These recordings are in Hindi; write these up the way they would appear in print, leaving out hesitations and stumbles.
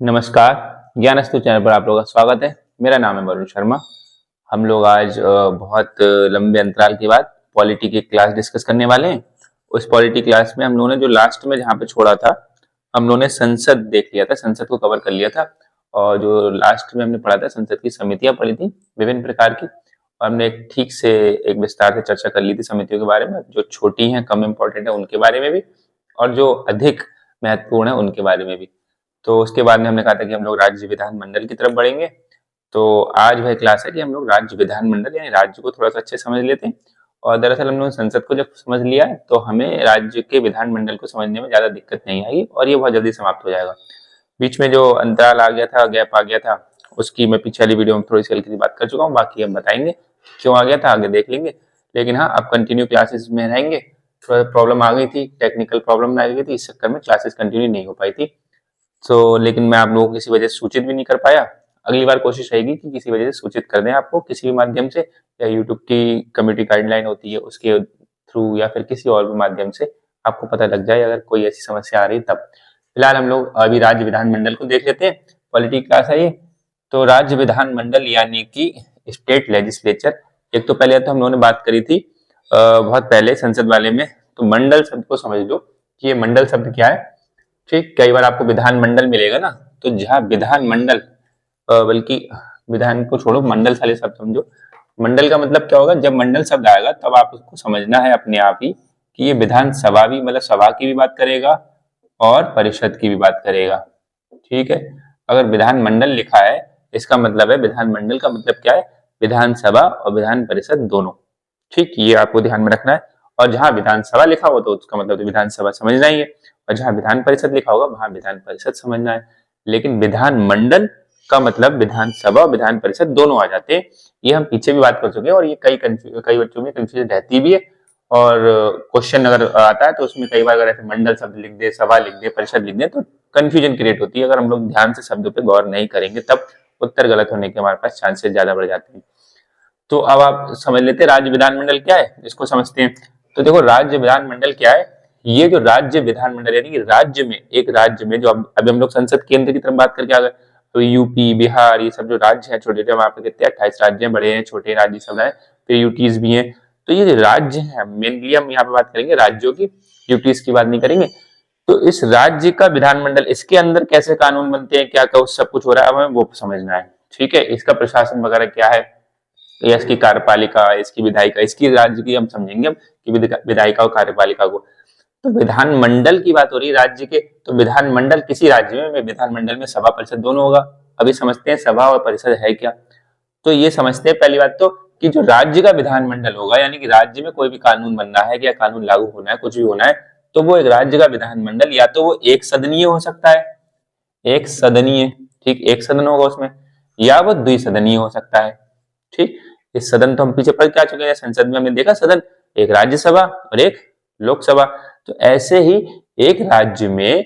नमस्कार। ज्ञानस्तु चैनल पर आप लोगों का स्वागत है। मेरा नाम है वरुण शर्मा। हम लोग आज बहुत लंबे अंतराल के बाद पॉलिटी की क्लास डिस्कस करने वाले हैं। उस पॉलिटी क्लास में हम लोगों ने जो लास्ट में जहाँ पे छोड़ा था, हम लोगों ने संसद देख लिया था, संसद को कवर कर लिया था। और जो लास्ट में हमने पढ़ा था, संसद की समितियां पढ़ी थी विभिन्न प्रकार की, और हमने एक ठीक से एक विस्तार से चर्चा कर ली थी समितियों के बारे में, जो छोटी हैं, कम इम्पोर्टेंट है उनके बारे में भी, और जो अधिक महत्वपूर्ण है उनके बारे में भी। तो उसके बाद में हमने कहा था कि हम लोग राज्य विधानमंडल की तरफ बढ़ेंगे। तो आज वह क्लास है कि हम लोग राज्य विधानमंडल यानी राज्य को थोड़ा सा अच्छे समझ लेते हैं। और दरअसल हम लोग संसद को जब समझ लिया है तो हमें राज्य के विधानमंडल को समझने में ज्यादा दिक्कत नहीं आएगी और ये बहुत जल्दी समाप्त हो जाएगा। बीच में जो अंतराल आ गया था, गैप आ गया था, उसकी मैं पिछले वाली वीडियो में थोड़ी सी हल्की सी बात कर चुका हूँ। बाकी हम बताएंगे क्यों आ गया था, आगे देख लेंगे। लेकिन हाँ, अब कंटिन्यू क्लासेस में रहेंगे। थोड़ा प्रॉब्लम आ गई थी, टेक्निकल प्रॉब्लम आ गई थी, इस चक्कर में क्लासेस कंटिन्यू नहीं हो पाई थी। लेकिन मैं आप लोगों को किसी वजह से सूचित भी नहीं कर पाया। अगली बार कोशिश रहेगी कि किसी वजह से सूचित कर दें आपको किसी भी माध्यम से, या यूट्यूब की कम्युनिटी गाइडलाइन होती है उसके थ्रू, या फिर किसी और भी माध्यम से आपको पता लग जाए अगर कोई ऐसी समस्या आ रही तब। फिलहाल हम लोग अभी राज्य विधानमंडल को देख लेते हैं। पॉलिटी क्लास है ये। तो राज्य विधानमंडल यानी कि स्टेट लेजिस्लेचर। एक तो पहले तो हम लोगों ने बात करी थी बहुत पहले संसद वाले में। तो मंडल शब्द को समझ लो कि ये मंडल शब्द क्या है। ठीक, कई बार आपको विधानमंडल मिलेगा ना, तो जहाँ विधानमंडल, बल्कि विधान को छोड़ो, मंडल साले शब्द समझो। मंडल का मतलब क्या होगा, जब मंडल शब्द आएगा तब आप उसको समझना है अपने आप ही कि ये विधानसभा भी, मतलब सभा की भी बात करेगा और परिषद की भी बात करेगा। ठीक है, अगर विधानमंडल लिखा है इसका मतलब है, विधानमंडल का मतलब क्या है, विधानसभा और विधान परिषद दोनों। ठीक, ये आपको ध्यान में रखना है। और जहां विधानसभा लिखा हो तो उसका मतलब तो विधानसभा समझना ही है, और जहां विधान परिषद लिखा होगा वहां विधान परिषद समझना है। लेकिन विधानमंडल का मतलब विधानसभा और विधान परिषद दोनों आ जाते हैं। ये हम पीछे भी बात कर चुके हैं, और ये कई बच्चों में कंफ्यूजन रहती भी है। और क्वेश्चन अगर आता है तो उसमें कई बार अगर ऐसे मंडल शब्द लिख दे, सभा लिख दे, परिषद लिख दे, तो कंफ्यूजन क्रिएट होती है। अगर हम लोग ध्यान से शब्दों पर गौर नहीं करेंगे तब उत्तर गलत होने के हमारे पास चांसेस ज्यादा बढ़ जाते हैं। तो अब आप समझ लेते हैं राज्य विधानमंडल क्या है, इसको समझते हैं। तो देखो, राज्य विधानमंडल क्या है। ये जो राज्य विधानमंडल यानी कि राज्य में, एक राज्य में जो अभी हम लोग संसद केंद्र की तरफ बात करके आ गए, तो यूपी, बिहार, ये सब जो राज्य है, छोटे छोटे, वहां पे कितने 28 राज्य हैं, बड़े हैं, छोटे राज्य सब है, फिर यूटीज भी हैं। तो ये जो राज्य है, मेनली हम यहाँ पे बात करेंगे राज्यों की, यूटीज की बात नहीं करेंगे। तो इस राज्य का विधानमंडल, इसके अंदर कैसे कानून बनते हैं, क्या क्या सब कुछ हो रहा है, हमें वो समझना है। ठीक है, इसका प्रशासन वगैरह क्या है, इसकी कार्यपालिका, इसकी विधायिका, इसकी राज्य की हम समझेंगे कि विधायिका और कार्यपालिका को। तो विधानमंडल की बात हो रही है राज्य के, तो विधानमंडल किसी राज्य में, विधानमंडल में सभा परिषद दोनों होगा। अभी समझते हैं सभा और परिषद है क्या। तो ये समझते हैं पहली बात तो, कि जो राज्य का विधानमंडल होगा, यानी कि राज्य में कोई भी कानून बनना है या कानून लागू होना है, कुछ भी होना है, तो वो एक राज्य का विधानमंडल या तो वो एक सदनीय हो सकता है, एक सदनीय, ठीक, एक सदन होगा उसमें, या वो द्विसदनीय हो सकता है। ठीक, इस सदन तो हम पीछे पढ़ के आ चुके हैं, संसद में हमने देखा सदन, एक राज्यसभा और एक लोकसभा। तो ऐसे ही एक राज्य में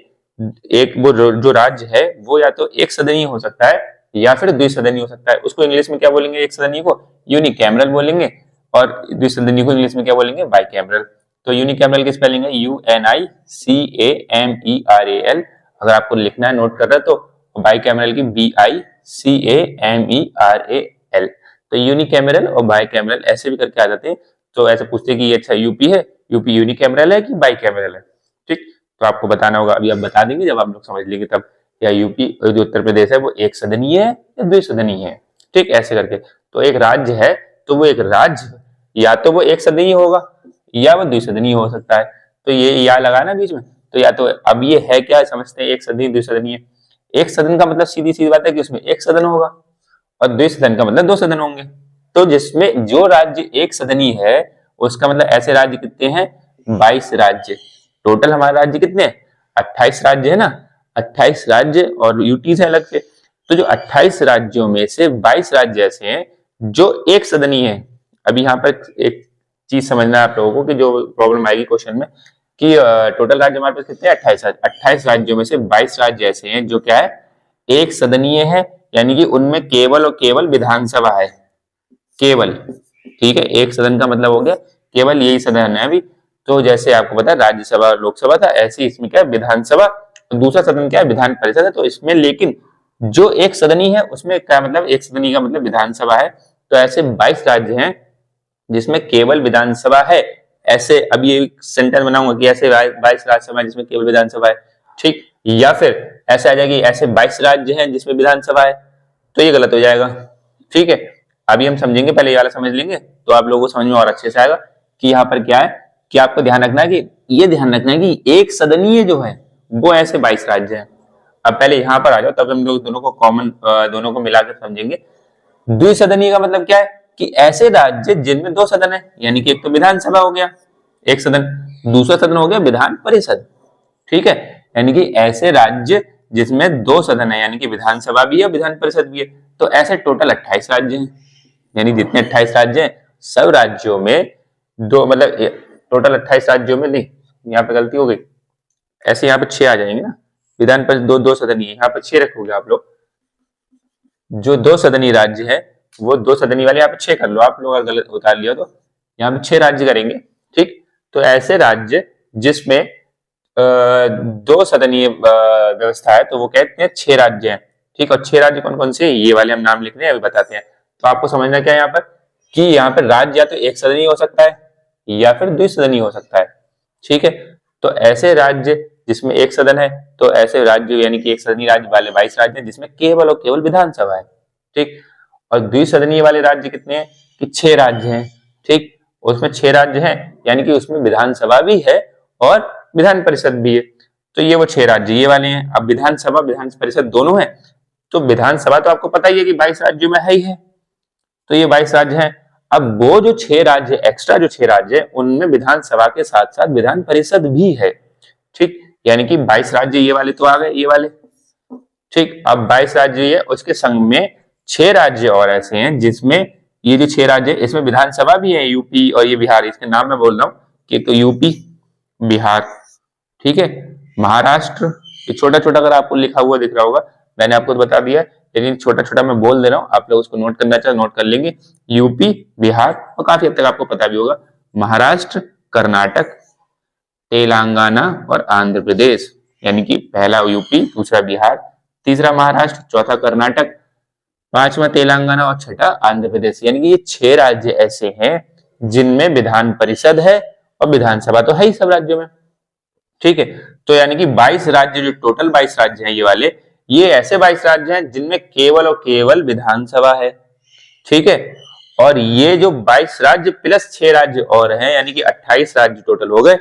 एक वो जो राज्य है वो या तो एक सदनीय हो सकता है या फिर द्विसदनीय हो सकता है। उसको इंग्लिश में क्या बोलेंगे, एक सदनीय को यूनिकैमरल बोलेंगे, और द्विसदनीय को इंग्लिश में क्या बोलेंगे, बाइकैमरल। तो यूनिकैमरल की स्पेलिंग है UNICAMERAL। अगर आपको लिखना है, नोट कर रहे तो बाइकैमरल की BICAMERAL। तो यूनिकैमरल और बाइकैमरल ऐसे भी करके आ जाते हैं। तो ऐसे पूछते हैं कि अच्छा यूपी है, यूपी यूनिकैमरल है कि बाइकैमरल है। ठीक, तो आपको बताना होगा, अभी आप बता देंगे जब आप लोग समझ लेंगे तब, या यूपी जो उत्तर प्रदेश है वो एक सदनीय है या द्विसदनीय है। ठीक, ऐसे करके। तो एक राज्य है तो वो एक राज्य या तो वो एक सदनीय होगा या वो द्विसदनीय हो सकता है। तो ये या लगा ना बीच में, तो या तो अब ये है क्या समझते हैं, एक सदनीय द्विसदनीय। एक सदन का मतलब सीधी सीधी बात है कि उसमें एक सदन होगा, और द्विसदन का मतलब दो सदन होंगे। तो जिसमें जो राज्य एक सदनीय है उसका मतलब ऐसे राज्य कितने हैं, 22 राज्य। टोटल हमारे राज्य कितने, 28 राज्य है ना, 28 राज्य और यूटीज है अलग से। तो जो 28 राज्यों में से 22 राज्य ऐसे हैं जो एक सदनीय है। अभी यहाँ पर एक चीज समझना है आप लोगों को कि जो प्रॉब्लम आएगी क्वेश्चन में, कि टोटल राज्य हमारे पास कितने, 28 राज्य। 28 राज्यों में से 22 राज्य ऐसे हैं जो क्या है, एक सदनीय है, यानी कि उनमें केवल और केवल विधानसभा है, केवल। ठीक है, एक सदन का मतलब हो गया केवल यही सदन है अभी। तो जैसे आपको पता है राज्यसभा और लोकसभा था, ऐसे इसमें क्या है, विधानसभा और दूसरा सदन क्या है, विधान परिषद है। तो इसमें लेकिन जो एक सदनी है उसमें क्या मतलब, एक सदनी का मतलब विधानसभा है। तो ऐसे 22 राज्य हैं जिसमें केवल विधानसभा है। ऐसे अब ये सेंटेंस बनाऊंगा कि ऐसे 22 राज्यसभा है जिसमें केवल विधानसभा है, ठीक। या फिर ऐसे आ जाएगी ऐसे 22 राज्य हैं जिसमें विधानसभा है, तो ये गलत हो जाएगा, ठीक है। अभी हम समझेंगे, पहले ये वाला समझ लेंगे तो आप लोगों को समझ में और अच्छे से आएगा कि यहाँ पर क्या है कि आपको ध्यान रखना है कि ये ध्यान रखना है कि एक सदनीय जो है वो ऐसे 22 राज्य हैं। अब पहले यहाँ पर आ जाओ, तब हम लोग दोनों को कॉमन, दोनों को मिलाकर समझेंगे। द्विसदनीय का मतलब क्या है कि ऐसे राज्य जिनमें 2 सदन है, यानी कि एक तो विधानसभा हो गया एक सदन, दूसरा सदन हो गया विधान परिषद, ठीक है। यानी कि ऐसे राज्य जिसमें 2 सदन है, यानी कि विधानसभा भी है विधान परिषद भी है। तो ऐसे टोटल 28 राज्य हैं, यानी जितने 28 राज्य हैं सब राज्यों में दो, मतलब टोटल 28 राज्यों में नहीं, यहाँ पे गलती हो गई, ऐसे यहाँ पे 6 आ जाएंगे ना, विधान परिषद 2 सदनीय, यहाँ पे 6 रखोगे आप लोग। जो 2 सदनीय राज्य है वो 2 सदनीय वाले यहाँ पे 6 कर लो आप लोग, अगर गलत उतार लिया तो यहाँ पे 6 राज्य करेंगे, ठीक। तो ऐसे राज्य जिसमें 2 सदनीय व्यवस्था है तो वो कहते हैं 6 राज्य हैं, ठीक। और 6 राज्य कौन कौन से, ये वाले हम नाम लिख रहे हैं अभी बताते हैं। तो आपको समझना क्या है यहाँ पर कि यहाँ पर राज्य या तो एक सदनीय हो सकता है या फिर द्विसदनीय हो सकता है, ठीक है। तो ऐसे राज्य जिसमें एक सदन है, तो ऐसे राज्य यानी कि एक सदनीय राज्य वाले 22 राज्य हैं जिसमें केवल और केवल विधानसभा है, ठीक। और द्विसदनीय वाले राज्य कितने हैं कि 6 राज्य हैं, ठीक। उसमें 6 राज्य हैं यानी कि उसमें विधानसभा भी है और विधान परिषद भी है। तो ये वो 6 राज्य ये वाले हैं। अब विधानसभा विधान परिषद दोनों है, तो विधानसभा तो आपको पता ही है कि 22 राज्यों में है ही है, तो ये 22 राज्य हैं। अब वो जो 6 राज्य एक्स्ट्रा जो 6 राज्य है उनमें विधानसभा के साथ साथ विधान परिषद भी है, ठीक। यानी कि 22 राज्य ये वाले तो आ गए ये वाले, ठीक। अब 22 राज्य ये उसके संग में 6 राज्य और ऐसे हैं जिसमें ये जो 6 राज्य इसमें विधानसभा भी है, यूपी और ये बिहार, इसके नाम मैं बोल रहा हूँ कि तो यूपी, बिहार, ठीक है, महाराष्ट्र, ये छोटा छोटा अगर आपको लिखा हुआ दिख रहा होगा, मैंने आपको तो बता दिया, लेकिन छोटा छोटा मैं बोल दे रहा हूँ, आप लोग उसको नोट करना चाहे नोट कर लेंगे। यूपी, बिहार और काफी हद तक आपको पता भी होगा महाराष्ट्र, कर्नाटक, तेलंगाना और आंध्र प्रदेश। यानी कि पहला यूपी, दूसरा बिहार, तीसरा महाराष्ट्र, चौथा कर्नाटक, पांचवा तेलंगाना और छठा आंध्र प्रदेश। यानी कि ये 6 राज्य ऐसे हैं जिनमें विधान परिषद है और विधानसभा तो है ही सब राज्यों में, ठीक है। तो यानी कि 22 राज्य जो टोटल 22 राज्य हैं ये वाले, ये ऐसे 22 राज्य हैं जिनमें केवल और केवल विधानसभा है, ठीक है। और ये जो 22 राज्य प्लस 6 राज्य और हैं यानी कि 28 राज्य टोटल हो गए,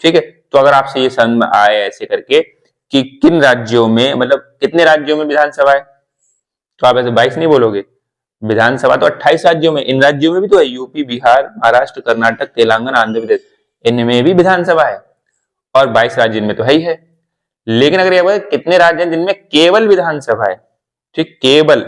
ठीक है। तो अगर आपसे ये समझ में आए ऐसे करके कि किन राज्यों में, मतलब कितने राज्यों में विधानसभा है, तो आप ऐसे 22 नहीं बोलोगे, विधानसभा तो 28 राज्यों में, इन राज्यों में भी तो है, यूपी, बिहार, महाराष्ट्र, कर्नाटक, तेलंगाना, आंध्र प्रदेश, इनमें भी विधानसभा है और 22 राज्य इनमें तो है ही है। लेकिन अगर ये कितने राज्य हैं जिनमें केवल विधानसभा है, ठीक, केवल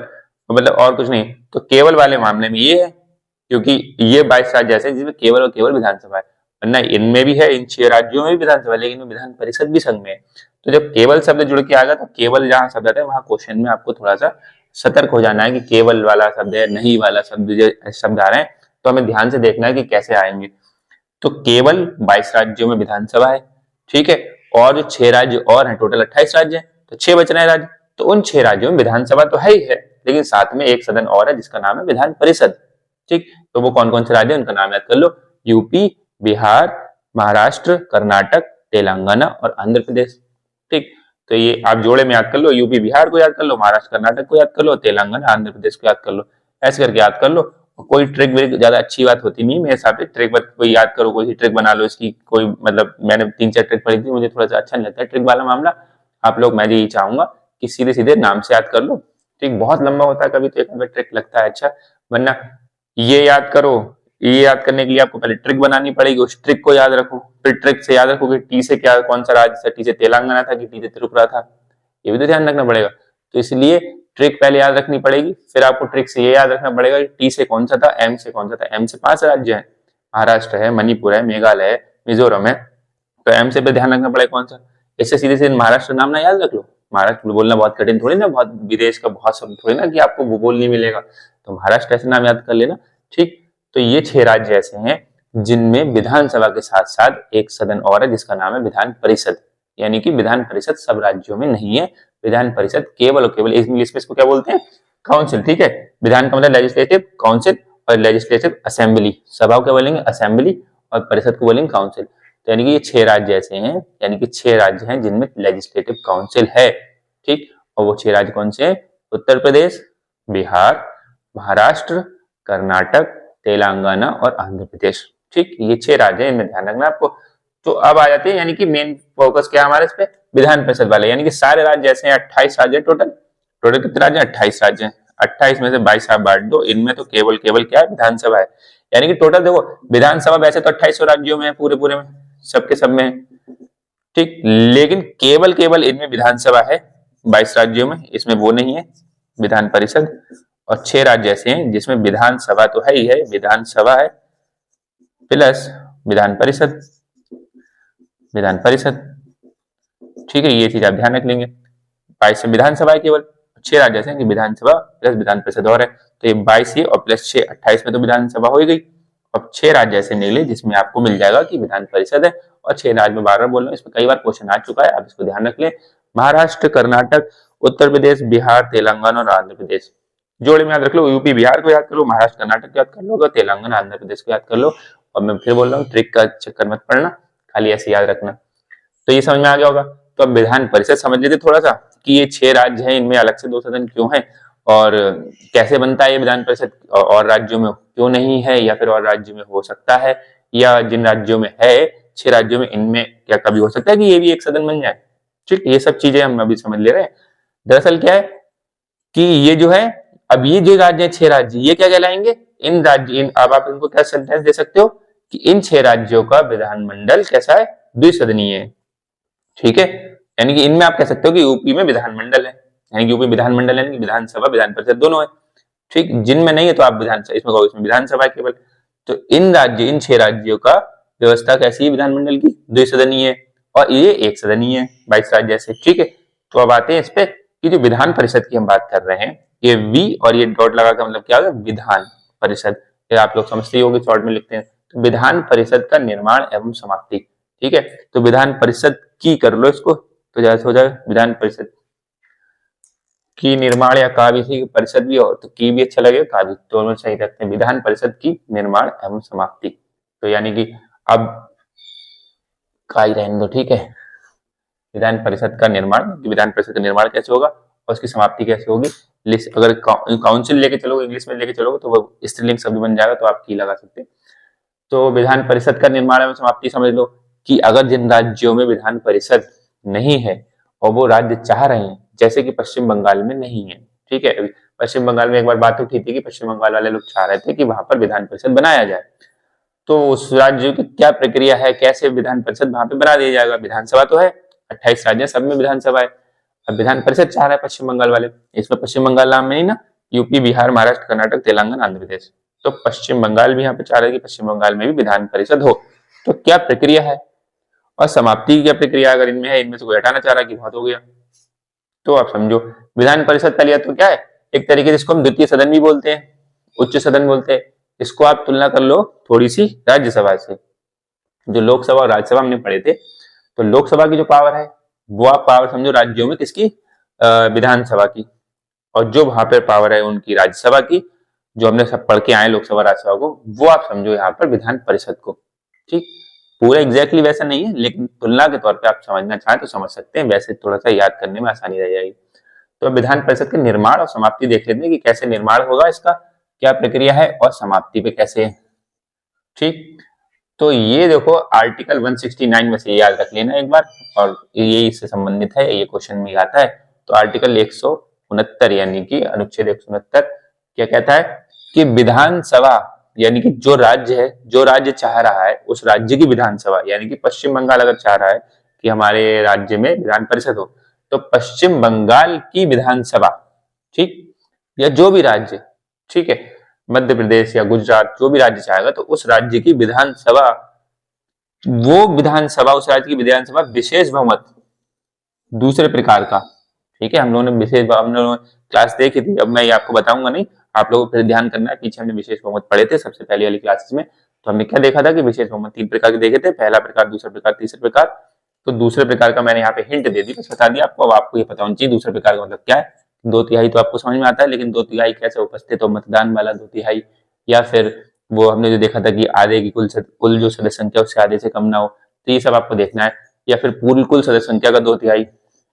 मतलब और कुछ नहीं, तो केवल वाले मामले में ये है क्योंकि ये 22 राज्य ऐसे जिसमें केवल और केवल विधानसभा है, वरना इनमें भी है, इन 6 राज्यों में भी विधानसभा, लेकिन विधान परिषद भी संग में है। तो जब केवल शब्द जुड़ के आएगा तो केवल जहां शब्द आता है वहां क्वेश्चन में आपको थोड़ा सा सतर्क हो जाना है कि केवल वाला शब्द है, नहीं वाला शब्द आ रहे हैं, तो हमें ध्यान से देखना है कि कैसे आएंगे। तो केवल 22 राज्यों में विधानसभा है, ठीक है। और जो 6 राज्य और हैं, टोटल 28 राज्य हैं, तो 6 बच रहे हैं राज्य, तो उन 6 राज्यों में विधानसभा तो है ही है, लेकिन साथ में एक सदन और है जिसका नाम है विधान परिषद, ठीक। तो वो कौन कौन से राज्य हैं उनका नाम याद कर लो, यूपी, बिहार, महाराष्ट्र, कर्नाटक, तेलंगाना और आंध्र प्रदेश, ठीक। तो ये आप जोड़े में याद कर लो, यूपी बिहार को याद कर लो, महाराष्ट्र कर्नाटक को याद कर लो, तेलंगाना आंध्र प्रदेश को याद कर लो, ऐसे करके याद कर लो। कोई ट्रिक व्रिक ज्यादा अच्छी बात होती नहीं मेरे हिसाब से, ट्रिक कोई याद करो, कोई ट्रिक बना लो इसकी, कोई मतलब मैंने 3-4 ट्रिक पढ़ी थी, मुझे थोड़ा सा अच्छा नहीं लगता है ट्रिक वाला मामला। आप लोग, मैं यही चाहूंगा कि सीधे सीधे नाम से याद कर लो, ठीक। बहुत लंबा होता है कभी तो एक ट्रिक लगता है अच्छा, वरना ये याद करो, ये याद करने के लिए आपको पहले ट्रिक बनानी पड़ेगी, उस ट्रिक को याद रखो, फिर ट्रिक से याद रखो कि टी से क्या, कौन सा राज्य था, टी से तेलंगाना था कि टी से त्रिपुरा था, ये भी तो ध्यान रखना पड़ेगा। तो इसलिए ट्रिक पहले याद रखनी पड़ेगी, फिर आपको ट्रिक से ये याद रखना पड़ेगा कि टी से कौन सा था, एम से कौन सा था। एम से 5 राज्य है, महाराष्ट्र है, मणिपुर है, मेघालय है, मिजोरम है, तो एम से पे ध्यान रखना पड़ेगा कौन सा। इससे सीधे सीधे महाराष्ट्र नाम ना याद रख लो, महाराष्ट्र बोलना बहुत कठिन थोड़ी ना, बहुत विदेश का बहुत शब्द थोड़ी ना कि आपको भूगोल नहीं मिलेगा, तो महाराष्ट्र ऐसे नाम याद कर लेना, ठीक। तो ये 6 राज्य ऐसे हैं जिनमें विधानसभा के साथ साथ एक सदन और है जिसका नाम है विधान परिषद, यानी कि विधान परिषद सब राज्यों में नहीं है। विधान परिषद केवल और केवल, इंग्लिश में इसको क्या बोलते हैं, काउंसिल। ठीक है, विधान का मतलब लेजिस्लेटिव काउंसिल और लेजिस्लेटिव असेंबली, सभा को क्या बोलेंगे, असेंबली, और परिषद को बोलेंगे काउंसिल। तो यानी कि ये 6 राज्य ऐसे हैं, यानी कि 6 राज्य हैं जिनमें लेजिस्लेटिव काउंसिल है। ठीक, और वो 6 राज्य कौन से हैं, उत्तर प्रदेश, बिहार, महाराष्ट्र, कर्नाटक, तेलंगाना और आंध्र प्रदेश। ठीक, ये 6 राज्य हैं, इनमें ध्यान रखना आपको। तो अब आ जाते हैं, यानी कि मेन फोकस क्या हमारे इस पे, विधान परिषद वाले, यानी कि सारे राज्य ऐसे हैं, 28 राज्य है टोटल। टोटल कितने राज्य, 28 राज्य हैं। 28 में से 22 आप बांट दो, इनमें तो केवल केवल क्या है, विधानसभा है। यानी कि टोटल देखो, विधानसभा वैसे तो 28 राज्यों में है, पूरे पूरे में, सबके सब में है। ठीक, लेकिन केवल केवल इनमें विधानसभा है 22 राज्यों में, इसमें वो नहीं है विधान परिषद। और 6 राज्य ऐसे हैं जिसमें विधानसभा तो है ही है, विधानसभा है प्लस विधान परिषद, विधान परिषद। ठीक है, ये चीज आप ध्यान रख लेंगे। 22 में विधानसभा है केवल, 6 राज्य ऐसे हैं कि विधानसभा प्लस विधान परिषद और है, तो ये 22 ये और प्लस 6 28 में तो विधानसभा हो ही गई। अब 6 राज्य ऐसे निकले जिसमें आपको मिल जाएगा कि विधान परिषद है, और 6 राज्य में बार बार बोल रहा हूँ, इसमें कई बार क्वेश्चन आ चुका है, आप इसको ध्यान रख लें। महाराष्ट्र, कर्नाटक, उत्तर प्रदेश, बिहार, तेलंगाना और आंध्र प्रदेश। जोड़े में याद रख लो, यूपी बिहार को याद कर लो, महाराष्ट्र कर्नाटक को याद कर लो, तेलंगाना आंध्र प्रदेश को याद कर लो। और मैं फिर बोल रहा हूँ, ट्रिक का चक्कर मत पड़ना, खाली ऐसे याद रखना। तो ये समझ में आ गया होगा। तो अब विधान परिषद समझ लेते थोड़ा सा कि ये 6 राज्य हैं, इनमें अलग से 2 सदन क्यों है और कैसे बनता है ये विधान परिषद, और राज्यों में क्यों नहीं है, या फिर और राज्यों में हो सकता है, या जिन राज्यों में है 6 राज्यों में, इनमें क्या कभी हो सकता है कि ये भी एक सदन बन जाए। ठीक, ये सब चीजें हम अभी समझ ले रहे हैं। दरअसल क्या है कि ये जो है, अब ये जो राज्य है 6 राज्य, ये क्या कहलाएंगे, इन राज्य, अब आप इनको क्या सेंटेंस दे सकते हो कि इन 6 राज्यों का विधानमंडल कैसा है, द्विसदनीय है। ठीक है, यानी कि इनमें आप कह सकते हो कि यूपी में विधानमंडल है, यानी कि यूपी विधानमंडल है, विधानसभा विधान परिषद दोनों है। ठीक, जिनमें नहीं है तो आप विधानसभा, इसमें कहोगे इसमें विधानसभा है केवल। तो इन राज्य, इन 6 राज्यों का व्यवस्था कैसी है विधानमंडल की, द्विसदनीय है, और ये एक सदनीय है 22 राज्य ऐसे। ठीक है, तो अब आते हैं इस पे कि जो विधान परिषद की हम बात कर रहे हैं, ये वी और ये डॉट लगा का मतलब क्या होगा, विधान परिषद। ये आप लोग समझते ही होंगे, शॉर्ट में लिखते हैं। तो विधान परिषद का निर्माण एवं समाप्ति। ठीक है, तो विधान परिषद की कर लो इसको, तो जैसे हो जाएगा विधान परिषद की निर्माण, या का भी ठीक, परिषद भी हो तो की भी अच्छा लगेगा, का भी, दोनों सही रखते हैं। विधान परिषद की निर्माण एवं समाप्ति, तो यानी कि अब का ही रहने दो। ठीक है, विधान परिषद का निर्माण, विधान परिषद का निर्माण कैसे होगा और उसकी समाप्ति कैसे होगी। अगर काउंसिल लेके चलोगे, इंग्लिश में लेके चलोगे, तो वो स्त्रीलिंग शब्द बन जाएगा, तो आप की लगा सकते हैं। तो विधान परिषद का निर्माण एवं समाप्ति समझ लो कि अगर जिन राज्यों में विधान परिषद नहीं है और वो राज्य चाह रहे हैं, जैसे कि पश्चिम बंगाल में नहीं है। ठीक है, पश्चिम बंगाल में एक बार बात उठी थी कि पश्चिम बंगाल वाले लोग चाह रहे थे कि वहां पर विधान परिषद बनाया जाए। तो उस राज्य की क्या प्रक्रिया है, कैसे विधान परिषद वहां पे बना दिया जाएगा। विधानसभा तो है, 28 राज्य सब में विधानसभा है, अब विधान परिषद चाह रहा है पश्चिम बंगाल वाले, इसमें पश्चिम बंगाल नाम में नहीं ना, यूपी बिहार महाराष्ट्र कर्नाटक तेलंगाना आंध्र प्रदेश। तो पश्चिम बंगाल भी यहाँ पे चाह रहा है कि पश्चिम बंगाल में भी विधान परिषद हो। तो क्या प्रक्रिया है और समाप्ति की क्या प्रक्रिया अगर इनमें है, इनमें से कोई हटाना चाह रहा है कि बहुत हो गया, तो आप समझो विधान परिषद का लिया तो क्या है, एक तरीके से इसको हम द्वितीय सदन भी बोलते हैं, उच्च सदन बोलते हैं। इसको आप तुलना कर लो थोड़ी सी राज्यसभा से। जो लोकसभा और राज्यसभा हमने पढ़े थे, तो लोकसभा की जो पावर है वो आप पावर समझो राज्यों में किसकी, विधानसभा की, और जो वहां पर पावर है उनकी राज्यसभा की, जो हमने सब पढ़ के आए लोकसभा राज्यसभा को, वो आप समझो यहाँ पर विधान परिषद को। ठीक, पूरा एग्जैक्टली वैसा नहीं है, लेकिन तुलना के तौर पे आप समझना चाहें तो समझ सकते हैं, वैसे थोड़ा सा याद करने में आसानी रह जाएगी। तो विधान परिषद के निर्माण और समाप्ति देख लेते हैं कि कैसे निर्माण होगा, इसका क्या प्रक्रिया है और समाप्ति पे कैसे है। ठीक, तो ये देखो आर्टिकल 169 में से याद रख लेना एक बार, और ये इससे संबंधित है, ये क्वेश्चन में आता है। तो आर्टिकल 169 यानी कि अनुच्छेद 169 क्या कहता है कि विधानसभा, यानी कि जो राज्य है, जो राज्य चाह रहा है उस राज्य की विधानसभा, यानी कि पश्चिम बंगाल अगर चाह रहा है कि हमारे राज्य में विधान परिषद हो, तो पश्चिम बंगाल की विधानसभा, ठीक, या जो भी राज्य, ठीक है, मध्य प्रदेश या गुजरात, जो भी राज्य चाहेगा, तो उस राज्य की विधानसभा, वो विधानसभा, उस राज्य की विधानसभा विशेष बहुमत दूसरे प्रकार का, ठीक है, हम लोगों ने विशेष, हम लोगों ने क्लास देखी थी, अब मैं ये आपको बताऊंगा नहीं, आप लोगों को फिर ध्यान करना है, पीछे हमने विशेष बहुमत पढ़े थे सबसे पहले वाली क्लासेस में। तो हमने क्या देखा था कि विशेष बहुमत 3 प्रकार के देखे थे, पहला प्रकार, दूसरा प्रकार, तीसरा प्रकार। तो दूसरे प्रकार का मैंने यहाँ पे हिंट दे दी, बस बता दिया आपको। अब आपको ये पता होना चाहिए दूसरे प्रकार का मतलब क्या है। 2/3 तो आपको समझ में आता है, लेकिन 2/3 कैसे उपस्थित हो, मतदान वाला 2/3, या फिर वो हमने जो देखा था कि आधे की कुल जो सदस्य संख्या उससे आधे से कम ना हो, तो ये सब आपको देखना है। या फिर पूरी कुल सदस्य संख्या का 2/3।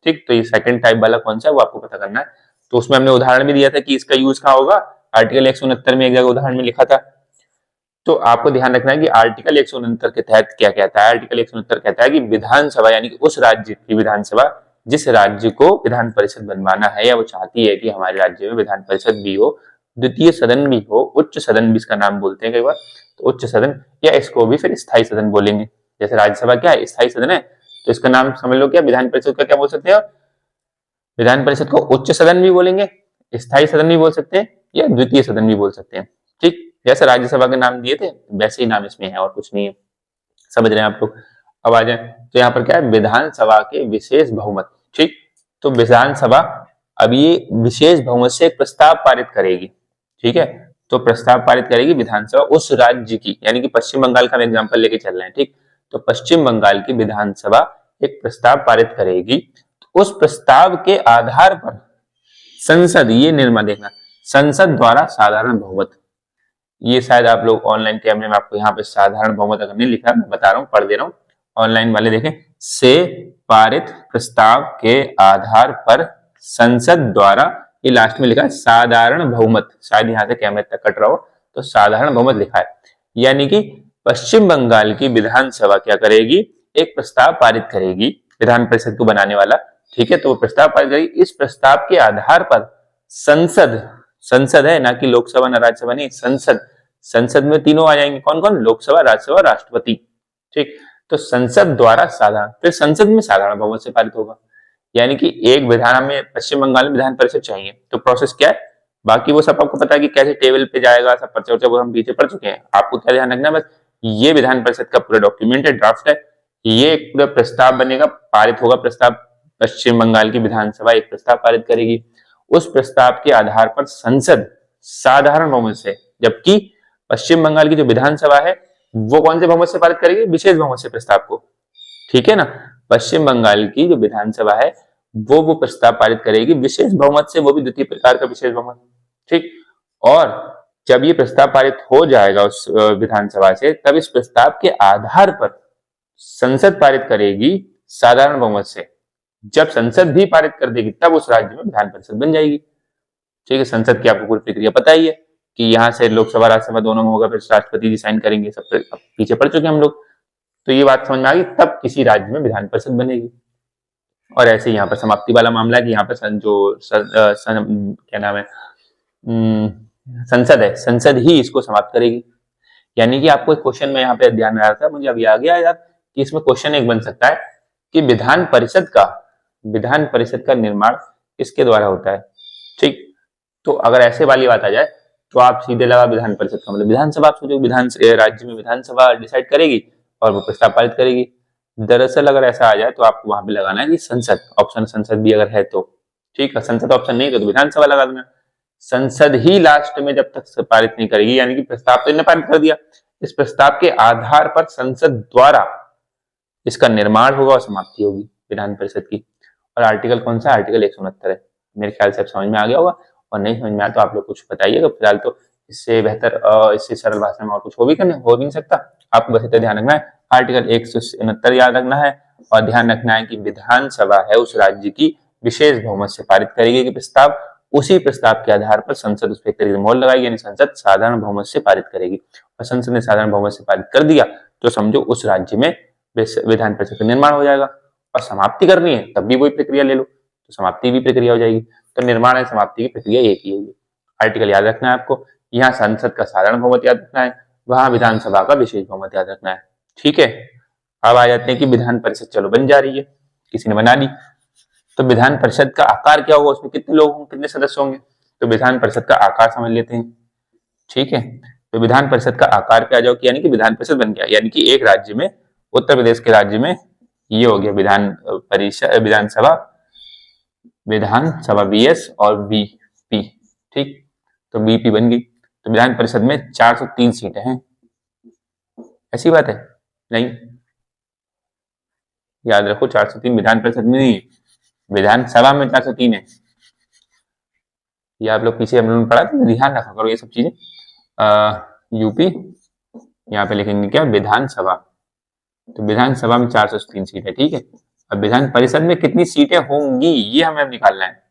ठीक, तो ये सेकंड टाइप वाला कौन सा है वो आपको पता करना है। तो उसमें हमने उदाहरण भी दिया था कि इसका यूज कहाँ होगा, आर्टिकल 169 में एक जगह उदाहरण में लिखा था। तो आपको ध्यान रखना है कि आर्टिकल 169 के तहत क्या कहता है। आर्टिकल 169 कहता है कि विधानसभा यानी कि उस राज्य की विधानसभा जिस राज्य को विधान परिषद बनवाना है, या वो चाहती है कि हमारे राज्य में विधान परिषद भी हो, द्वितीय सदन भी हो, उच्च सदन भी इसका नाम बोलते हैं कई बार, तो उच्च सदन, या इसको भी फिर स्थायी सदन बोलेंगे। जैसे राज्यसभा क्या है, स्थायी सदन है, तो इसका नाम समझ लो क्या, विधान परिषद का क्या बोल सकते हैं। विधान परिषद को उच्च सदन भी बोलेंगे, स्थायी सदन भी बोल सकते हैं, या द्वितीय सदन भी बोल सकते हैं। ठीक, जैसे राज्यसभा के नाम दिए थे वैसे ही नाम इसमें है, और कुछ नहीं है। समझ रहे हैं आप लोग। अब आ जाए तो यहाँ पर क्या है, विधानसभा के विशेष बहुमत। ठीक, तो विधानसभा अब ये विशेष बहुमत से एक प्रस्ताव पारित करेगी। ठीक है, तो प्रस्ताव पारित करेगी विधानसभा उस राज्य की, यानी कि पश्चिम बंगाल का हम एग्जाम्पल लेके चल रहे हैं। ठीक, तो पश्चिम बंगाल की विधानसभा एक प्रस्ताव पारित करेगी, तो उस प्रस्ताव के आधार पर संसद, ये निर्णय देखना, संसद द्वारा साधारण बहुमत, ये शायद आप लोग ऑनलाइन कैमरे में आपको यहाँ पे साधारण बहुमत अगर नहीं लिखा, मैं बता रहा हूँ, पढ़ दे रहा हूँ, ऑनलाइन वाले देखें, से पारित प्रस्ताव के आधार पर संसद द्वारा, ये लास्ट में लिखा है साधारण बहुमत, शायद यहाँ से कैमरे तक कट रहा हो, तो साधारण बहुमत लिखा है। यानी कि पश्चिम बंगाल की विधानसभा क्या करेगी, एक प्रस्ताव पारित करेगी विधान परिषद को बनाने वाला। ठीक है, तो वो प्रस्ताव पारित करेगी, इस प्रस्ताव के आधार पर संसद, संसद है ना कि लोकसभा ना राज्यसभा नहीं, संसद, संसद में तीनों आ जाएंगे, कौन कौन, लोकसभा, राज्यसभा, राष्ट्रपति। ठीक, तो संसद द्वारा साधारण, फिर संसद में साधारण बहुमत से पारित होगा। यानी कि एक विधान में पश्चिम बंगाल में विधान परिषद चाहिए, तो प्रोसेस क्या है, बाकी वो सब आपको पता है कि कैसे टेबल पे जाएगा, सब पर्चा वर्चा वो हम पीछे पढ़ चुके हैं। आपको क्या ध्यान रखना है, बस ये विधान परिषद का पूरा डॉक्यूमेंट है, ड्राफ्ट है, ये एक पूरा प्रस्ताव बनेगा, पारित होगा प्रस्ताव, पश्चिम बंगाल की विधानसभा एक प्रस्ताव पारित करेगी, उस प्रस्ताव के आधार पर संसद साधारण बहुमत से, जबकि पश्चिम बंगाल की जो विधानसभा है वो कौन से बहुमत से पारित करेगी, विशेष बहुमत से प्रस्ताव को। ठीक है ना, पश्चिम बंगाल की जो विधानसभा है वो प्रस्ताव पारित करेगी विशेष बहुमत से, वो भी द्वितीय प्रकार का विशेष बहुमत। ठीक, और जब ये प्रस्ताव पारित हो जाएगा उस विधानसभा से, तब इस प्रस्ताव के आधार पर संसद पारित करेगी साधारण बहुमत से। जब संसद भी पारित कर देगी तब उस राज्य में विधान परिषद बन जाएगी। ठीक है, संसद की आपको पूरी प्रक्रिया पता ही है कि यहाँ से लोकसभा राज्यसभा दोनों में होगा, फिर राष्ट्रपति जी साइन करेंगे, सब पीछे पढ़ चुके हम लोग। तो ये बात समझ में आ गई, तब किसी राज्य में विधान परिषद बनेगी। और ऐसे यहाँ पर समाप्ति वाला मामला है कि यहाँ पर क्या नाम है, संसद है, संसद ही इसको समाप्त करेगी। यानी कि आपको एक क्वेश्चन में यहाँ पे ध्यान में आ रहा था, मुझे अभी आ गया याद कि इसमें क्वेश्चन एक बन सकता है कि विधान परिषद का निर्माण किसके द्वारा होता है। ठीक, तो अगर ऐसे वाली बात आ जाए तो आप सीधे लगा विधान परिषद का मतलब विधानसभा, आप सोचो विधान राज्य में विधानसभा डिसाइड करेगी और वो प्रस्ताव पारित करेगी। दरअसल अगर ऐसा आ जाए तो आपको वहां पे लगाना है कि संसद, ऑप्शन संसद भी अगर है तो ठीक है, संसद ऑप्शन नहीं तो विधानसभा लगा देना। संसद ही लास्ट में जब तक पारित नहीं करेगी, यानी कि प्रस्ताव तो इन्हें पारित कर दिया, इस प्रस्ताव के आधार पर संसद द्वारा इसका निर्माण होगा और समाप्ति होगी विधान परिषद की। और आर्टिकल कौन सा, आर्टिकल 169 है। मेरे ख्याल से अब समझ में आ गया होगा, और नहीं समझ में आया तो आप लोग कुछ बताइएगा। फिलहाल तो इससे बेहतर, इससे सरल भाषा में और कुछ हो भी नहीं सकता। आपको बस इतना ध्यान रखना है, आर्टिकल 169 याद रखना है, और ध्यान रखना है कि विधानसभा है उस राज्य की विशेष बहुमत से पारित करेगी कि प्रस्ताव, उसी प्रस्ताव के आधार पर संसद उस पर एक तरीके से मोहर लगाएगी, यानी संसद साधारण बहुमत से पारित करेगी। और संसद ने साधारण बहुमत से पारित कर दिया तो समझो उस राज्य में विधान परिषद का निर्माण हो जाएगा। और समाप्ति करनी है तब भी वही प्रक्रिया ले लो, तो समाप्ति भी प्रक्रिया हो जाएगी। तो निर्माण और समाप्ति की प्रक्रिया एक ही है। आर्टिकल याद रखना है आपको, यहाँ संसद का साधारण बहुमत याद रखना है, वहां विधानसभा का विशेष बहुमत याद रखना है। ठीक है, अब आ जाते हैं कि विधान परिषद चलो बन जा रही है, किसी ने बना दी, तो विधान परिषद का आकार क्या होगा, उसमें कितने लोग होंगे, कितने सदस्य होंगे। तो विधान परिषद का आकार समझ लेते हैं। ठीक है, तो विधान परिषद का आकार पे आ जाओ कि यानी कि विधान परिषद बन गया, यानी कि एक राज्य में, उत्तर प्रदेश के राज्य में ये हो गया विधान परिषद, विधानसभा बीएस और बीपी। ठीक, तो बीपी बन गई। तो विधान परिषद में 403 सीटें हैं, ऐसी बात है नहीं, याद रखो 403 विधान परिषद में नहीं, विधानसभा में 403 है। ये आप लोग पीछे हम लोगों ने पढ़ा था, ध्यान रखा करो ये सब चीजें। यूपी यहाँ पे लिखेंगे क्या, विधानसभा। तो विधानसभा में 403 सीट है, ठीक है। अब विधान परिषद में कितनी सीटें होंगी ये हमें अब निकालना है,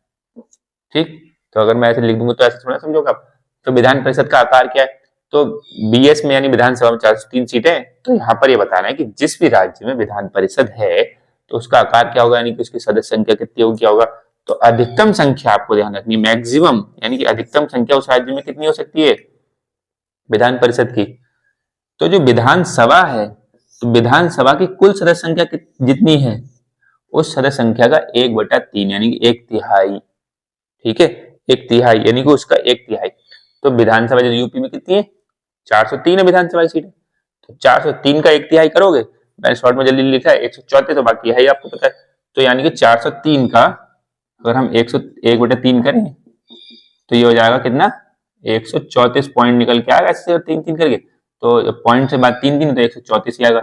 ठीक। तो अगर मैं ऐसे लिख दूंगा तो ऐसे थोड़ा समझोगे आप। तो विधान परिषद का आकार क्या है, तो बीएस में यानी विधानसभा में 403 सीटें, तो यहाँ पर ये बताना है कि जिस भी राज्य में विधान परिषद है तो उसका आकार क्या होगा, यानी कि उसकी सदस्य संख्या कितनी होगी, क्या होगा। तो अधिकतम संख्या आपको ध्यान रखनी, मैक्सिमम यानी कि अधिकतम संख्या उस राज्य में कितनी हो सकती है विधान परिषद की। तो जो विधानसभा है, तो विधानसभा की कुल सदस्य संख्या जितनी है उस सदस्य संख्या का 1/3 यानी कि 1/3, ठीक है। 1/3 यानी कि उसका 1/3। तो विधानसभा जो यूपी में कितनी है, 403 है विधानसभा की सीटें। तो 403 का 1/3 करोगे, मैंने शॉर्ट में जल्दी लिखा है 134, तो बाकी है ही आपको पता है। तो यानी कि 403 का अगर हम 1/3 करें तो ये हो जाएगा कितना, 134 पॉइंट निकल के आएगा इससे, 3 करके। तो पॉइंट से बाद 3 तो 134 ही आएगा।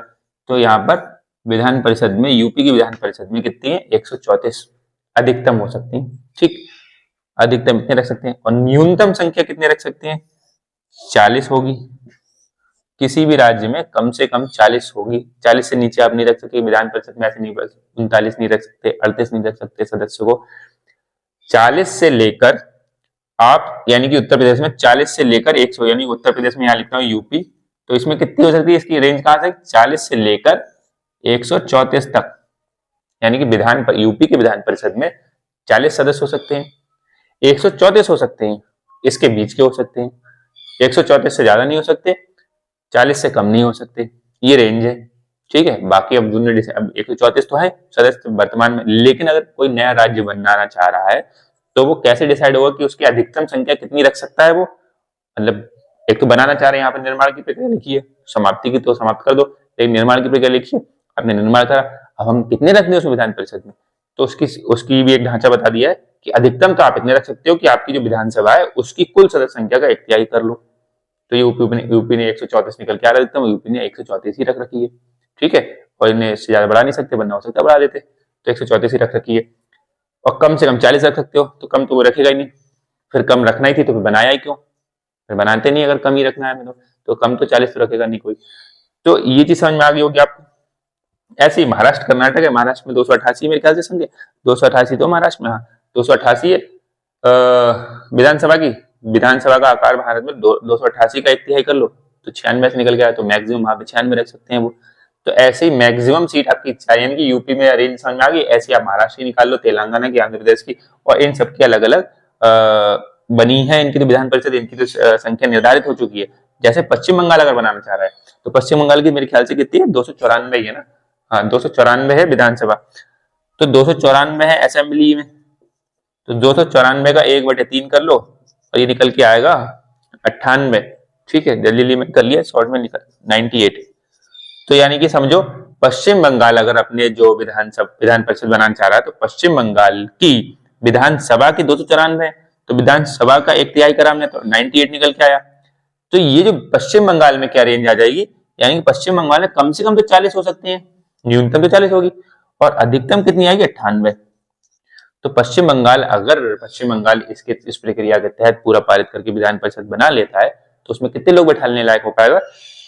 तो यहाँ पर विधान परिषद में, यूपी की विधान परिषद में कितनी है, 134 अधिकतम हो सकती है, ठीक। अधिकतम इतने रख सकते हैं, और न्यूनतम संख्या कितने रख सकते हैं, 40 होगी। किसी भी राज्य में कम से कम 40 होगी, 40 से नीचे आप नहीं रख सकते विधान परिषद में, ऐसे नहीं, 39 नहीं रख सकते, 38 नहीं रख सकते सदस्यों को। 40 से लेकर आप, यानी कि उत्तर प्रदेश में 40 से लेकर 100, यानी उत्तर प्रदेश में यहाँ लिखता हूँ यूपी, तो इसमें कितनी हो सकती है, इसकी रेंज कहां से, 40 से लेकर 134 तक, यानी कि यूपी के विधान परिषद में 40 सदस्य हो सकते हैं, 134 हो सकते हैं, इसके बीच के हो सकते हैं, 134 से ज्यादा नहीं हो सकते, 40 से कम नहीं हो सकते, ये रेंज है, ठीक है। बाकी अब 134 तो है सदस्य वर्तमान में, लेकिन अगर कोई नया राज्य बनाना चाह रहा है तो वो कैसे डिसाइड होगा कि उसकी अधिकतम संख्या कितनी रख सकता है वो, मतलब एक तो बनाना चाह रहे हैं, यहाँ पे निर्माण की प्रक्रिया लिखी है, समाप्ति की तो समाप्त कर दो, लेकिन निर्माण की प्रक्रिया लिखी है, आपने निर्माण करा, अब हम कितने रख दें उस विधान परिषद में, तो उसकी भी एक ढांचा बता दिया है कि अधिकतम तो आप इतने रख सकते हो कि आपकी जो विधानसभा है उसकी कुल सदस्य संख्या का 1/3 कर लो। तो ये यूपी ने 134 निकल के आ रहा है, अधिकतम यूपी ने 134 ही रख रखी है, ठीक है। और इन्हें इससे ज्यादा बढ़ा नहीं सकते, बनना हो सकता बढ़ा देते, तो 134 ही रख रखी है। और कम से कम 40 रख सकते हो, तो कम तो वो रखेगा ही नहीं, फिर कम रखना ही थी तो फिर बनाया ही क्यों, फिर बनाते नहीं अगर कम ही रखना है तो कम तो 40 तो रखेगा नहीं कोई। तो ये चीज समझ में आ गई होगी आपको। ऐसे ही महाराष्ट्र कर्नाटक है, महाराष्ट्र में 288 मेरे ख्याल से समझे, 288 तो महाराष्ट्र में, हाँ 288 है विधानसभा की, विधानसभा का आकार भारत में 288 का 1/3 कर लो तो 96 से निकल गया, तो मैक्सिमम वहां पे 96 रख सकते हैं वो। तो ऐसे ही मैक्सिमम सीट आपकी इच्छा, यानी कि यूपी में रेंज समझ में आ गई, ऐसे आप महाराष्ट्र की निकाल लो, तेलंगाना की, आंध्र प्रदेश की, और इन सबकी अलग अलग बनी है, इनकी तो विधान परिषद, इनकी तो संख्या निर्धारित हो चुकी है। जैसे पश्चिम बंगाल अगर बनाना चाह रहा है तो पश्चिम बंगाल की मेरे ख्याल से कितनी है, 294 है ना, हाँ 294 है विधानसभा, तो 294 है असेंबली में, तो 294 का 1/3 कर लो और ये निकल के आएगा 98, ठीक है। जल्दी में कर लिया, शॉर्ट में निकल 98। तो यानी कि समझो पश्चिम बंगाल अगर अपने जो विधान परिषद बनाना चाह रहा है तो पश्चिम बंगाल की विधानसभा की 294, तो विधानसभा का 1/3 करा हमने तो 98 निकल के आया। तो ये जो पश्चिम बंगाल में क्या रेंज आ जाएगी, यानी कि पश्चिम बंगाल में कम से कम तो 40 हो सकते हैं, न्यूनतम तो 40 होगी, और अधिकतम कितनी आएगी, 98। तो पश्चिम बंगाल इस प्रक्रिया के तहत पूरा पारित करके विधान परिषद बना लेता है तो उसमें कितने लोग बैठाने लायक हो पाएगा,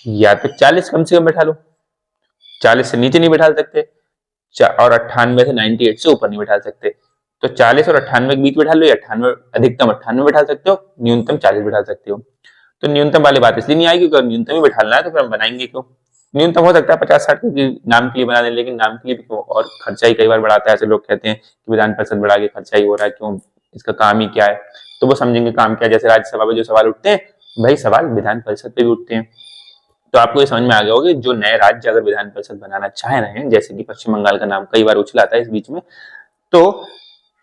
या तो 40 कम से कम बैठा लो, 40 से नीचे नहीं बैठा सकते, और 98 से 98 से ऊपर नहीं बैठा सकते। तो 40 और 98 के बीच बैठा लो, या 98 अधिकतम 98 बैठा सकते हो, न्यूनतम 40 बैठा सकते हो। तो न्यूनतम वाली बात इसलिए नहीं आएगी क्योंकि न्यूनतम ही बैठाना है तो फिर हम बनाएंगे क्यों, न्यूनतम हो सकता है 50-60 नाम के लिए बना दें, लेकिन नाम के लिए भी क्यों, और खर्चा ही कई बार बढ़ाता है, ऐसे लोग कहते हैं कि विधान परिषद बढ़ा के खर्चा ही हो रहा है, क्यों, इसका काम ही क्या है। तो वो समझेंगे काम क्या है, जैसे राज्यसभा में जो सवाल उठते हैं वही सवाल विधान परिषद पे भी उठते हैं। तो आपको ये समझ में आ गया होगा, जो नए राज्य अगर विधान परिषद बनाना चाह रहे हैं, जैसे कि पश्चिम बंगाल का नाम कई बार उछलाता है इस बीच में, तो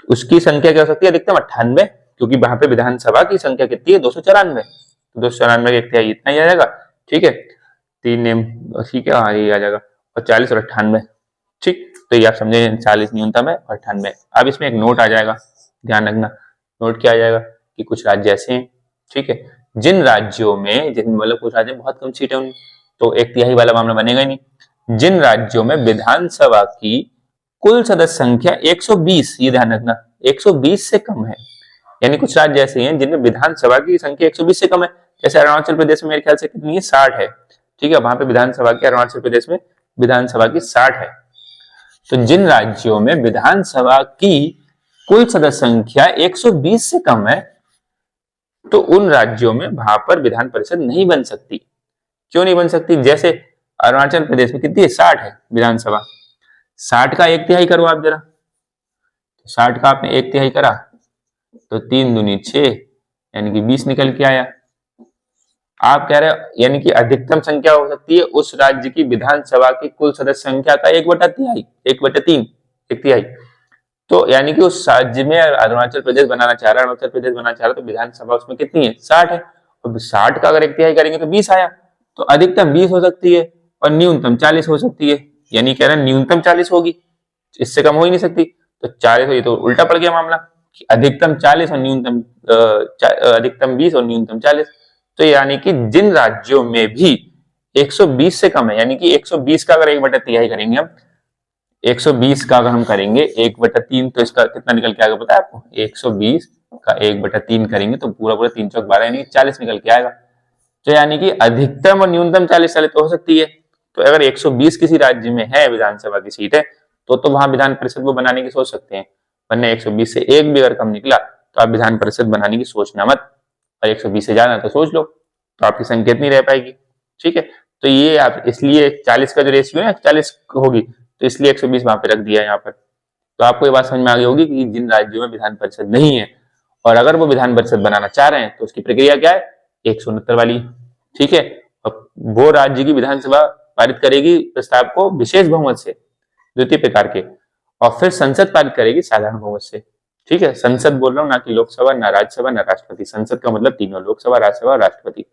उसकी संख्या क्या हो सकती है, अधिकतम 98, क्योंकि वहां पे विधानसभा की संख्या कितनी है, 294, तो 294 का 1/3 इतना ही आ जाएगा, ठीक है। 3 नेम, ठीक है, हाँ ये आ जाएगा, और 40 और 98, ठीक। तो ये आप समझे, 40 न्यूनतम है और 98। अब इसमें एक नोट आ जाएगा, ध्यान रखना, नोट क्या आ जाएगा कि कुछ राज्य ऐसे हैं, ठीक है, जिन राज्यों में, जिन मतलब कुछ राज्य में बहुत कम सीटें होंगी तो 1/3 वाला मामला बनेगा ही नहीं, जिन राज्यों में विधानसभा की कुल सदस्य संख्या 120, ये ध्यान रखना, 120 से कम है। यानी कुछ राज्य ऐसे हैं जिनमें विधानसभा की संख्या 120 से कम है। जैसे अरुणाचल प्रदेश में मेरे ख्याल से कितनी है, 60 है। ठीक है, वहां पे विधानसभा की, अरुणाचल प्रदेश में विधानसभा की 60 है। तो जिन राज्यों में विधानसभा की कुल सदस्य संख्या 120 से कम है, तो उन राज्यों में वहां पर विधान परिषद नहीं बन सकती। क्यों नहीं बन सकती? जैसे अरुणाचल प्रदेश में कितनी है, 60 है विधानसभा। 60 का 1/3 करो आप जरा, 60 का आपने 1/3 करा तो 3 दूनी 6, यानी कि 20 निकल के आया। आप कह रहे हो यानी कि अधिकतम संख्या हो सकती है उस राज्य की विधानसभा की कुल सदस्य संख्या का 1/3, 1/3, 1/3। तो यानी कि उस राज्य में अरुणाचल प्रदेश बनाना चाह रहा है, अरुणाचल प्रदेश बनाना चाह रहा है, तो विधानसभा उसमें कितनी है, 60 है। और 60 का अगर 1/3 करेंगे तो 20 आया। तो अधिकतम 20 हो सकती है और न्यूनतम 40 हो सकती है। यानी कह रहे हैं न्यूनतम 40 होगी, इससे कम हो ही नहीं सकती। तो 40 हो, ये तो उल्टा पड़ गया मामला कि अधिकतम 40 और न्यूनतम अधिकतम 20 और न्यूनतम 40। तो यानी कि जिन राज्यों में भी 120 से कम है, यानी कि 120 का अगर 1/3 करेंगे हम, 120 का अगर हम करेंगे 1/3, तो इसका कितना निकल के आएगा पता है आपको? 120 का 1/3 करेंगे तो पूरा पूरा 3 चौक 12 यानी 40 निकल के आएगा। तो यानी कि अधिकतम और न्यूनतम 40 तो हो सकती है। तो अगर 120 किसी राज्य में है विधानसभा की सीट है, तो वहां विधान परिषद वो बनाने की सोच सकते हैं। वरना 120 से एक भी अगर कम निकला तो आप विधान परिषद बनाने की सोचना मत, और 120 से ज्यादा तो सोच लो, तो आपकी संकेत नहीं रह पाएगी। ठीक है, तो ये आप इसलिए 40 का जो रेशियो है 40 होगी, तो इसलिए 120 वहां पे रख दिया है यहाँ पर। तो आपको ये बात समझ में आ गई होगी कि जिन राज्यों में विधान परिषद नहीं है और अगर वो विधान परिषद बनाना चाह रहे हैं तो उसकी प्रक्रिया क्या है, 169 वाली। ठीक है, वो राज्य की विधानसभा पारित करेगी प्रस्ताव को विशेष बहुमत से, द्वितीय प्रकार के, और फिर संसद पारित करेगी साधारण बहुमत से। ठीक है, संसद बोल रहा हूँ, ना कि लोकसभा, ना राज्यसभा, ना राष्ट्रपति। संसद का मतलब तीनों, लोकसभा, राज्यसभा और राष्ट्रपति।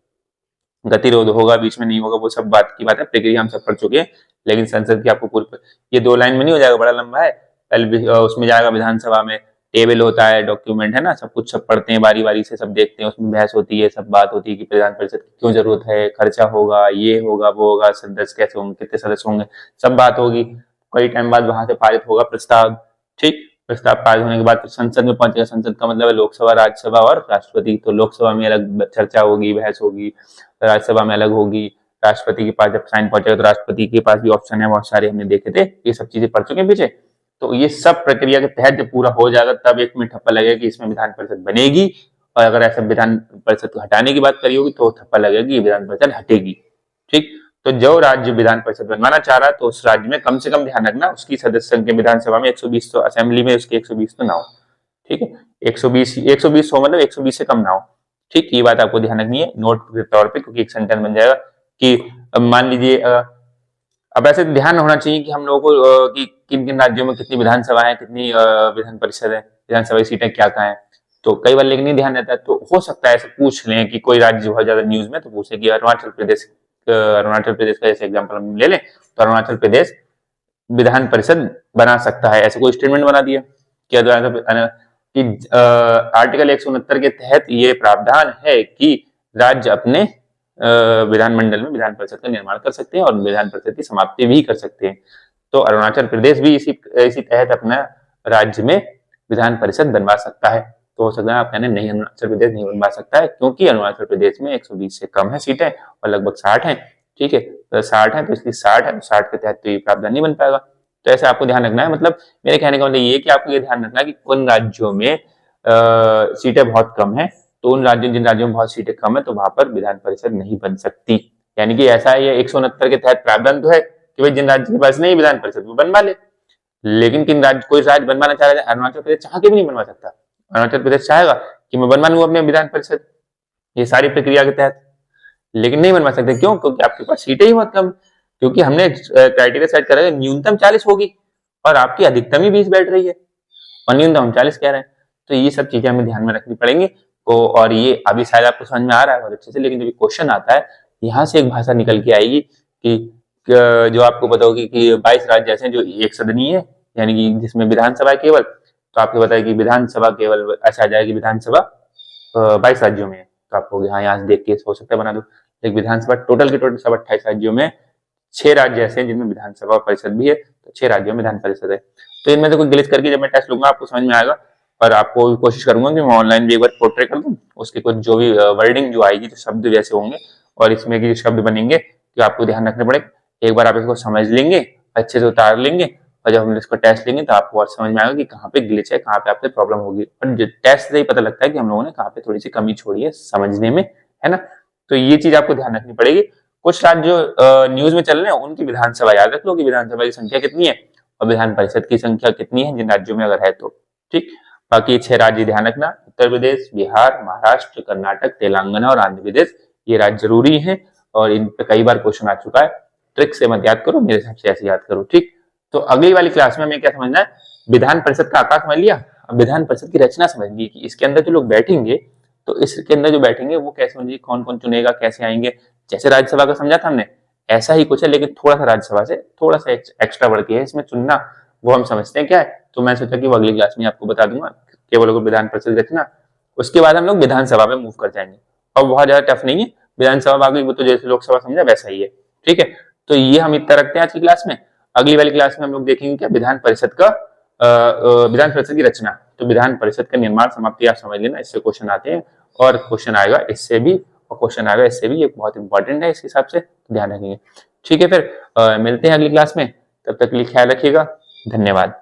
गतिरोध होगा बीच में, नहीं होगा, वो सब बात की बात है, प्रक्रिया हम सब पढ़ चुके हैं। लेकिन संसद की आपको पूरी, ये 2 लाइन में नहीं हो जाएगा, बड़ा लंबा है। पहले उसमें जाएगा विधानसभा में, टेबल होता है, डॉक्यूमेंट है ना, सब कुछ सब पढ़ते हैं बारी बारी से, सब देखते हैं, उसमें बहस होती है, सब बात होती है कि विधान परिषद की क्यों जरूरत है, खर्चा होगा, ये होगा, वो होगा, सदस्य कैसे होंगे, कितने सदस्य होंगे, सब बात होगी। कई टाइम बाद वहां से पारित होगा प्रस्ताव। ठीक, प्रस्ताव पारित होने के बाद संसद में पहुंचेगा। संसद का मतलब है लोकसभा, राज्यसभा और राष्ट्रपति। तो लोकसभा में अलग चर्चा होगी, बहस होगी, राज्यसभा में अलग होगी। राष्ट्रपति के पास जब साइन पहुंचेगा तो राष्ट्रपति के पास भी ऑप्शन है बहुत सारे, हमने देखे थे, ये सब चीजें पढ़ चुके हैं पीछे। तो ये सब प्रक्रिया के तहत जब पूरा हो जाएगा तब एक में ठप्पा लगेगा कि इसमें विधान परिषद बनेगी, और अगर ऐसा विधान परिषद को हटाने की बात करी होगी तो ठप्पा लगेगा कि विधान परिषद हटेगी। ठीक, तो जो राज्य विधान परिषद बनवाना चाह रहा है तो उस राज्य में कम से कम ध्यान रखना उसकी सदस्य संख्या विधानसभा में 120, तो असेंबली में उसकी 120 तो ना हो। ठीक है, 120 हो, मतलब 120 से कम ना हो। ठीक, ये बात आपको ध्यान रखनी है नोट के तौर पे, क्योंकि एक सेंटेंस बन जाएगा कि मान लीजिए अब ऐसे ध्यान होना चाहिए कि हम लोगों को कि किन किन राज्यों में कितनी विधानसभा है, कितनी विधान परिषद है, विधानसभा की सीटें क्या क्या है। तो कई बार लेकिन नहीं ध्यान रहता है, तो हो सकता है ऐसे पूछ लें कि कोई राज्य बहुत ज्यादा न्यूज में, तो पूछे कि अरुणाचल प्रदेश का जैसे एग्जाम्पल हम ले लें, तो अरुणाचल प्रदेश विधान परिषद बना सकता है, ऐसे कोई स्टेटमेंट बना दिया कि आर्टिकल 169 के तहत ये प्रावधान है कि राज्य अपने विधानमंडल में विधान परिषद का निर्माण कर सकते हैं और विधान परिषद की समाप्ति भी कर सकते हैं। तो अरुणाचल प्रदेश भी इसी तहत अपना राज्य में विधान परिषद बनवा सकता है। तो हो सकता है आप कहने नहीं, अरुणाचल प्रदेश नहीं बनवा सकता है क्योंकि अरुणाचल प्रदेश में 120 से कम है सीटें और लगभग 60 है। ठीक है, तो 60 है तो इसकी 60 है, तो 60 के तहत तो ये प्रावधान नहीं बन पाएगा। तो ऐसे आपको ध्यान रखना है, मतलब मेरे कहने का मतलब ये कि आपको ये ध्यान रखना है कि उन राज्यों में सीटें बहुत कम है, तो उन राज्यों, जिन राज्यों में बहुत सीटें कम है तो वहां पर विधान परिषद नहीं बन सकती। यानी कि ऐसा है, ये 169 के तहत प्रावधान तो है कि भाई जिन राज्य के पास नहीं विधान परिषद वो बनवा ले, लेकिन किन राज्य, कोई राज्य बनवाना चाह रहा है, अरुणाचल प्रदेश चाह के भी नहीं बनवा सकता। अरुणाचल प्रदेश चाहेगा कि मैं बनवा लूं अपने विधान परिषद ये सारी प्रक्रिया के तहत, लेकिन नहीं बनवा सकते। क्यों? क्योंकि आपके पास सीटें ही बहुत कम, क्योंकि हमने क्राइटेरिया सेट करा है न्यूनतम 40 होगी और आपकी अधिकतम ही 20 बैठ रही है और न्यूनतम हम 40 कह रहे हैं। तो ये सब चीजें हमें ध्यान में रखनी पड़ेंगी। तो और ये अभी शायद आपको समझ में आ रहा है बहुत अच्छे से, लेकिन जब क्वेश्चन आता है यहाँ से एक भाषा निकल के आएगी कि जो आपको पता होगी कि 22 राज्य ऐसे हैं जो एक सदनीय है, यानी कि जिसमें विधानसभा केवल, तो आपको पता है कि विधानसभा केवल ऐसा आ जाएगी विधानसभा 22 राज्यों में, तो आप हाँ यहाँ से देख के हो सकता है बना दो। लेकिन विधानसभा टोटल के टोटल सब 28 राज्यों में 6 राज्य ऐसे हैं जिनमें विधानसभा परिषद भी है, तो 6 राज्यों में विधान परिषद है। तो इनमें से कोई ग्लिच करके जब मैं टेस्ट लूंगा आपको समझ में आएगा, और आपको कोशिश करूंगा कि मैं ऑनलाइन भी एक बार पोर्ट्रे कर दूं, उसकी कुछ जो भी वर्डिंग जो आएगी, जो शब्द जैसे होंगे और इसमें की शब्द बनेंगे, तो आपको ध्यान रखने पड़े। एक बार आप इसको समझ लेंगे, अच्छे से उतार लेंगे, और जब हम इसको टेस्ट लेंगे तो आपको और समझ में आएगा कि कहाँ पे ग्लिच है, कहाँ पे आपसे प्रॉब्लम होगी। और टेस्ट से ही पता लगता है कि हम लोगों ने कहाँ पे थोड़ी सी कमी छोड़ी है समझने में, है ना। तो ये चीज आपको ध्यान रखनी पड़ेगी। कुछ राज्य जो न्यूज में चल रहे हैं उनकी विधानसभा याद रख लो कि विधानसभा की संख्या कितनी है और विधान परिषद की संख्या कितनी है जिन राज्यों में अगर है तो, ठीक। बाकी 6 राज्य ध्यान रखना, उत्तर प्रदेश, बिहार, महाराष्ट्र, कर्नाटक, तेलंगाना और आंध्र प्रदेश, ये राज्य जरूरी है और इन पे कई बार क्वेश्चन आ चुका है। ट्रिक से मत याद करो, मेरे हिसाब से ऐसे याद करो, ठीक। तो अगली वाली क्लास में हमें क्या समझना है, विधान परिषद का आकार समझ लिया, अब विधान परिषद की रचना समझनी कि इसके अंदर जो लोग बैठेंगे, तो इसके अंदर जो बैठेंगे वो कैसे समझिए, कौन कौन चुनेगा, कैसे आएंगे। जैसे राज्यसभा का समझा था हमने, ऐसा ही कुछ है, लेकिन थोड़ा सा राज्यसभा से थोड़ा सा एक्स्ट्रा बढ़ के है इसमें चुनना, वो हम समझते हैं क्या है। तो मैं सोचा कि वो अगली क्लास में आपको बता दूंगा, केवल विधान परिषद रचना। उसके बाद हम लोग विधानसभा में मूव कर जाएंगे, और बहुत ज्यादा टफ नहीं है, विधानसभा आ गई वो तो जैसे लोकसभा समझा वैसा ही है, ठीक है। तो ये हम इतना रखते हैं आज की क्लास में। अगली वाली क्लास में हम लोग देखेंगे क्या, विधान परिषद का विधान परिषद की रचना। तो विधान परिषद का निर्माण समाप्ति आप समझ लेना, इससे क्वेश्चन आते हैं, और क्वेश्चन आएगा इससे भी, और क्वेश्चन आएगा इससे भी, ये बहुत इंपॉर्टेंट है, इस हिसाब से ध्यान रखेंगे, ठीक है। फिर मिलते हैं अगली क्लास में, तब तक के लिए ख्याल रखिएगा, धन्यवाद।